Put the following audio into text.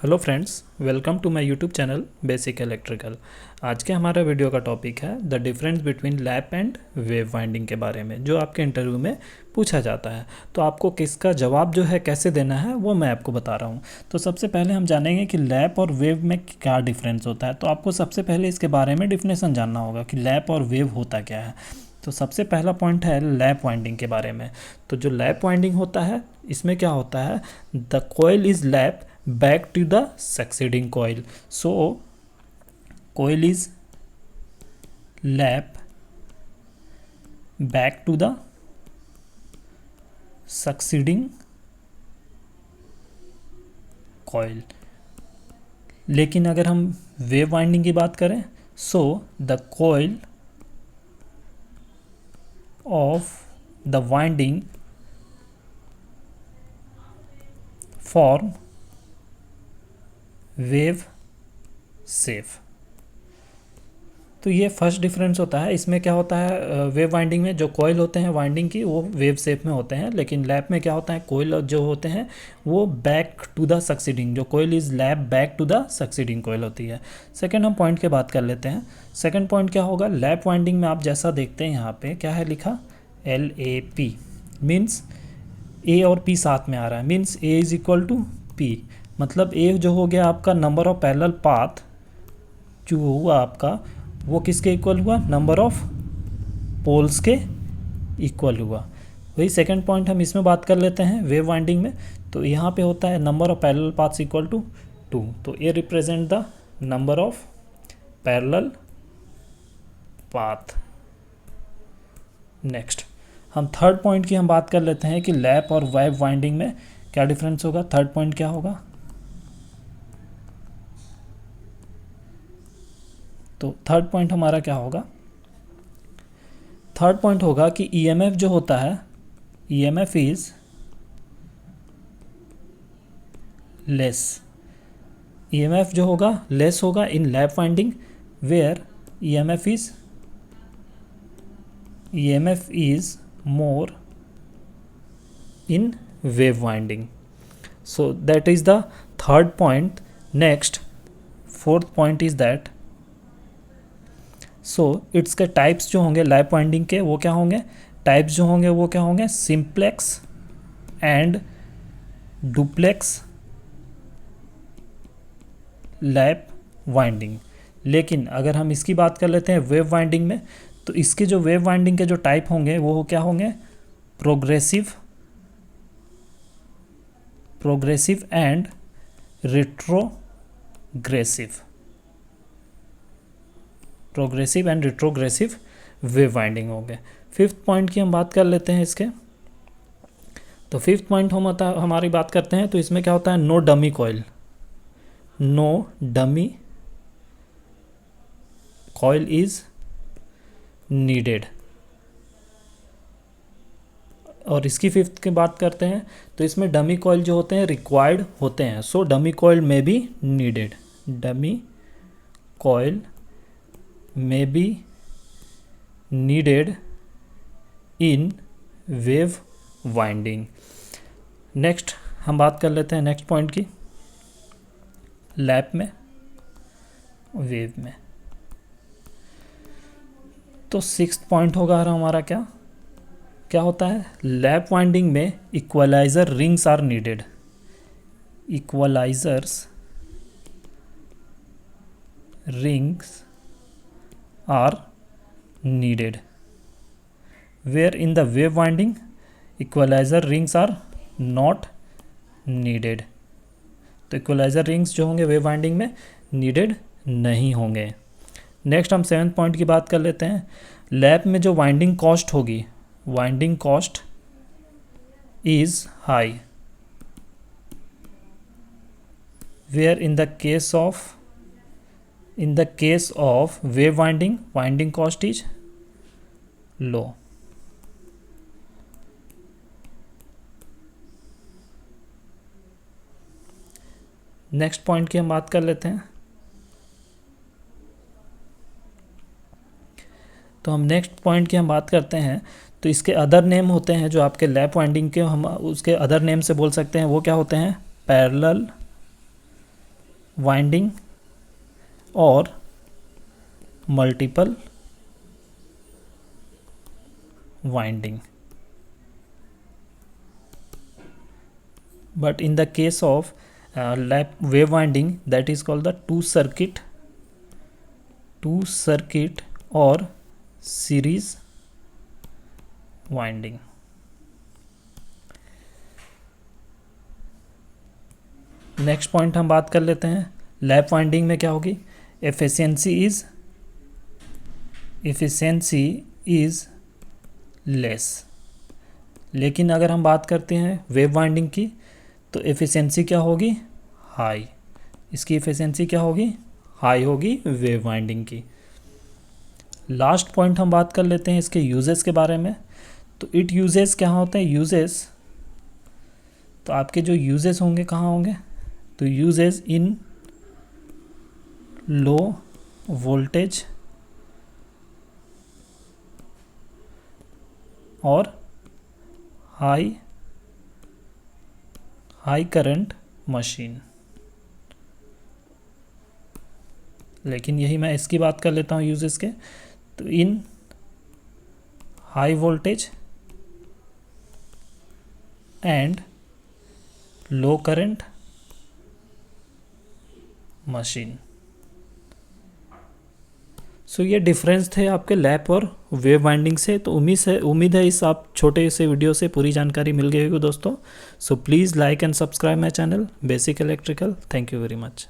Hello friends, welcome to my YouTube channel basic electrical. आज के हमारा वीडियो का टॉपिक है the difference between lap and wave winding के बारे में, जो आपके इंटरव्यू में पूछा जाता है। तो आपको किसका जवाब जो है कैसे देना है वो मैं आपको बता रहा हूँ। तो सबसे पहले हम जानेंगे कि लैप और वेव में क्या डिफरेंस होता है। तो आपको सबसे पहले इसके बारे में डिफिनेशन जानना होगा कि लैप और वेव होता क्या है। तो सबसे पहला पॉइंट है लैप वाइंडिंग के बारे में। तो जो लैप वाइंडिंग होता है, इसमें क्या होता है, the coil is lap back to the succeeding coil. So coil is lap back to the succeeding coil. लेकिन अगर हम वेव वाइंडिंग की बात करें, so the coil of the winding form wave safe. तो ये फर्स्ट डिफरेंस होता है। इसमें क्या होता है, वेव वाइंडिंग में जो कॉइल होते हैं वाइंडिंग की वो वेव सेफ में होते हैं, लेकिन लैप में क्या होता है, कॉइल जो होते हैं वो बैक टू द सक्सीडिंग, जो coil is lap back to the succeeding coil होती है। सेकंड हम पॉइंट की बात कर लेते हैं। सेकंड पॉइंट क्या होगा, लैप वाइंडिंग में आप जैसा देखते हैं यहाँ पे क्या है लिखा, LAP मीन्स ए और पी साथ में आ रहा है, means A is equal to P. मतलब ए जो हो गया आपका नंबर ऑफ पैरेलल पाथ जो हुआ आपका, वो किसके इक्वल हुआ, नंबर ऑफ पोल्स के इक्वल हुआ। वही सेकंड पॉइंट हम इसमें बात कर लेते हैं वेव वाइंडिंग में। तो यहाँ पे होता है number of parallel paths equal to 2। तो A represent the number of parallel path. Next हम थर्ड पॉइंट की हम बात कर लेते हैं कि लैप और वेव वाइंडिंग में क्या डिफरेंस होगा। थर्ड पॉइंट क्या होगा, तो थर्ड पॉइंट हमारा क्या होगा, थर्ड पॉइंट होगा कि EMF जो होता है, EMF इज लेस। EMF जो होगा लेस होगा in lap winding, where EMF is more in wave winding. So that is the third point. Next fourth point is that, so it's के types जो होंगे लैप वाइंडिंग के वो क्या होंगे, टाइप्स जो होंगे वो क्या होंगे, simplex and duplex lap winding. लेकिन अगर हम इसकी बात कर लेते हैं वेव वाइंडिंग में, तो इसके जो वेव वाइंडिंग के जो टाइप होंगे वो क्या होंगे, progressive and retrogressive wave winding हो गए। फिफ्थ पॉइंट की हम बात कर लेते हैं इसके। तो फिफ्थ पॉइंट हम हमारी बात करते हैं, तो इसमें क्या होता है, no dummy coil. No dummy coil is needed. और इसकी फिफ्थ की बात करते हैं, तो इसमें डमी कॉइल जो होते हैं रिक्वायर्ड होते हैं। सो डमी कॉइल में be needed, dummy coil may be needed in wave winding। Next हम बात कर लेते हैं नेक्स्ट पॉइंट की, लैप में वेव में। तो सिक्स्थ पॉइंट होगा हमारा क्या क्या होता है, लैप वाइंडिंग में equalizer rings are needed. Equalizers rings are needed, where in the wave winding equalizer rings are not needed। तो इक्वलाइजर रिंग्स जो होंगे वेव वाइंडिंग में नीडेड नहीं होंगे। नेक्स्ट हम सेवन्थ पॉइंट की बात कर लेते हैं। लैप में जो वाइंडिंग कॉस्ट होगी, winding cost is high, where in the case of wave winding cost is low। Next point की हम बात कर लेते हैं। तो हम नेक्स्ट पॉइंट की हम बात करते हैं, तो इसके अदर नेम होते हैं जो आपके लैप वाइंडिंग के, हम उसके अदर नेम से बोल सकते हैं, वो क्या होते हैं, पैरेलल वाइंडिंग और multiple winding. But in the case of lap wave winding, that is called the two circuit or series winding. Next point हम बात कर लेते हैं. लैप वाइंडिंग में क्या होगी? Efficiency is less. लेकिन अगर हम बात करते हैं वेव वाइंडिंग की तो एफिशिएंसी क्या होगी? हाई. इसकी एफिशिएंसी क्या होगी? हाई होगी वेव वाइंडिंग की. लास्ट पॉइंट हम बात कर लेते हैं इसके यूजेस के बारे में. तो इट यूजेस क्या होते हैं? यूजेस, तो आपके जो यूजेस होंगे कहाँ होंगे? तो यूजेस इन लो वोल्टेज और हाई करंट मशीन. लेकिन यही मैं इसकी बात कर लेता हूँ यूजेस के. तो in high voltage and low current machine. So ये डिफरेंस थे आपके लैप और वेव वाइंडिंग से. तो उम्मीद है इस आप छोटे से वीडियो से पूरी जानकारी मिल गई होगी दोस्तों. So please like and subscribe my channel basic electrical. Thank you very much.